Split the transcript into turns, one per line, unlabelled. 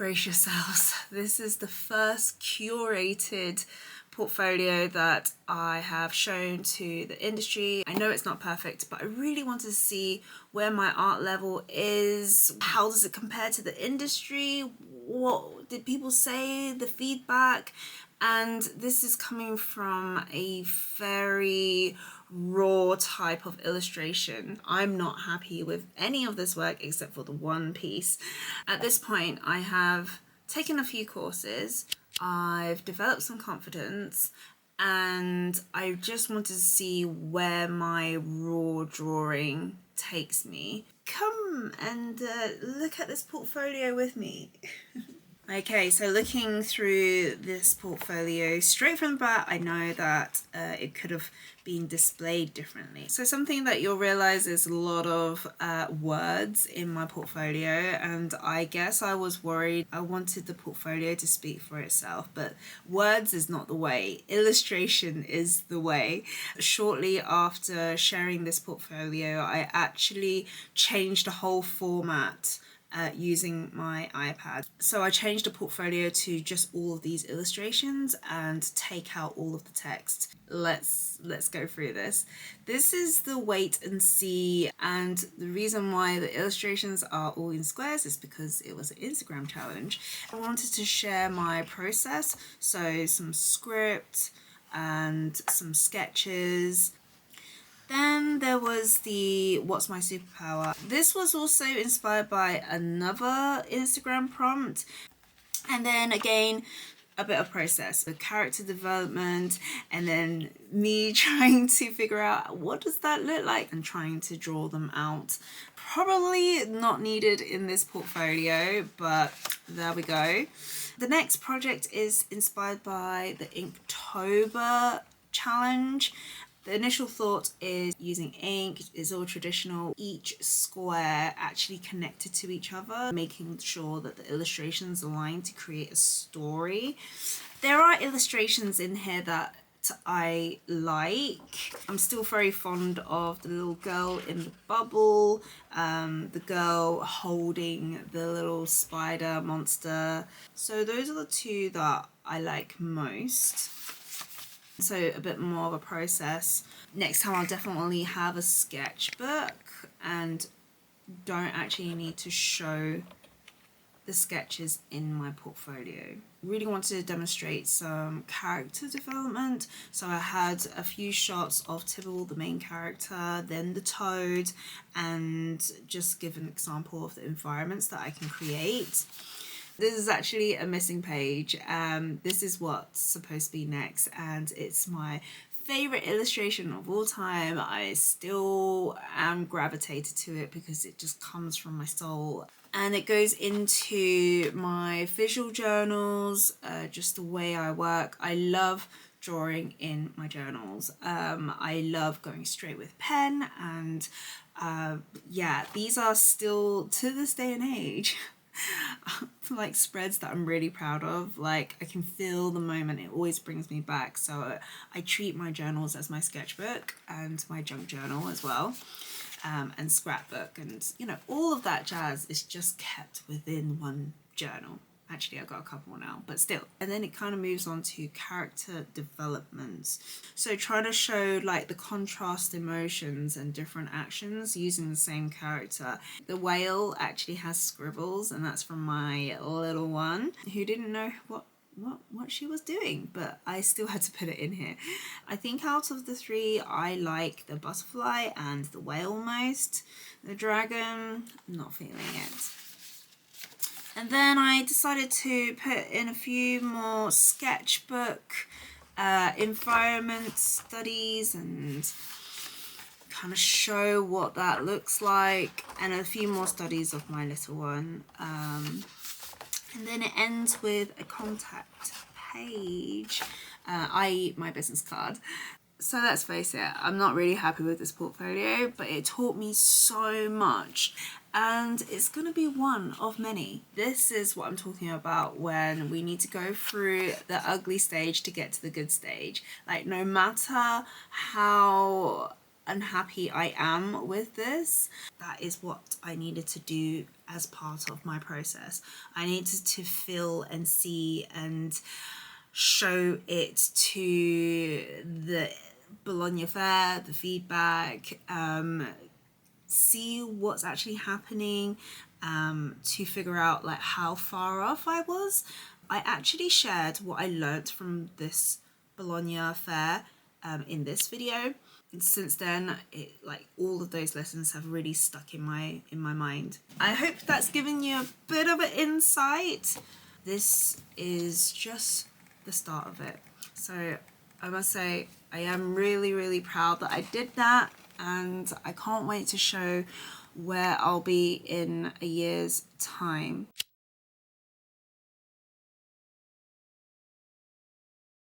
Brace yourselves. This is the first curated portfolio that I have shown to the industry. I know it's not perfect, but I really want to see where my art level is. How does it compare to the industry? What did people say, the feedback? And this is coming from a very raw type of illustration. I'm not happy with any of this work except for the one piece. At this point, I have taken a few courses, I've developed some confidence, and I just want to see where my raw drawing takes me. Come and look at this portfolio with me. Okay, so looking through this portfolio, straight from the bat, I know that it could have been displayed differently. So something that you'll realize is a lot of words in my portfolio, and I guess I was worried. I wanted the portfolio to speak for itself, but words is not the way. Illustration is the way. Shortly after sharing this portfolio, I actually changed the whole format using my iPad. So I changed the portfolio to just all of these illustrations and take out all of the text. Let's go through this. This is the wait and see, and the reason why the illustrations are all in squares is because it was an Instagram challenge. I wanted to share my process, so some script and some sketches. Then there was the What's My Superpower? This was also inspired by another Instagram prompt. And then again, a bit of process, the character development, and then me trying to figure out what does that look like and trying to draw them out. Probably not needed in this portfolio, but there we go. The next project is inspired by the Inktober challenge. The initial thought is using ink is all traditional, each square actually connected to each other, making sure that the illustrations align to create a story. There are illustrations in here that I like. I'm still very fond of the little girl in the bubble, the girl holding the little spider monster. So those are the two that I like most. So a bit more of a process. Next time I'll definitely have a sketchbook and don't actually need to show the sketches in my portfolio. Really wanted to demonstrate some character development. So I had a few shots of Tibble, the main character, then the toad, and just give an example of the environments that I can create. This is actually a missing page. This is what's supposed to be next, and it's my favorite illustration of all time. I still am gravitated to it because it just comes from my soul. And it goes into my visual journals, just the way I work. I love drawing in my journals. I love going straight with pen, and yeah, these are still, to this day and age, like spreads that I'm really proud of. Like, I can feel the moment, it always brings me back. So I treat my journals as my sketchbook and my junk journal as well, and scrapbook, and you know, all of that jazz is just kept within one journal. Actually, I've got a couple now, but still. And then it kind of moves on to character developments. So trying to show like the contrast emotions and different actions using the same character. The whale actually has scribbles, and that's from my little one who didn't know what she was doing, but I still had to put it in here. I think out of the three, I like the butterfly and the whale most. The dragon, I'm not feeling it. And then I decided to put in a few more sketchbook environment studies and kind of show what that looks like, and a few more studies of my little one. And then it ends with a contact page, i.e. my business card. So let's face it, I'm not really happy with this portfolio, but it taught me so much, and it's going to be one of many. This is what I'm talking about when we need to go through the ugly stage to get to the good stage. Like, no matter how unhappy I am with this, that is what I needed to do as part of my process. I needed to feel and see and show it to the Bologna fair, the feedback, see what's actually happening, to figure out like how far off I was. I actually shared what I learnt from this Bologna fair in this video. And since then, like all of those lessons have really stuck in my mind. I hope that's given you a bit of an insight. This is just the start of it. So I must say I am really proud that I did that, and I can't wait to show where I'll be in a year's time.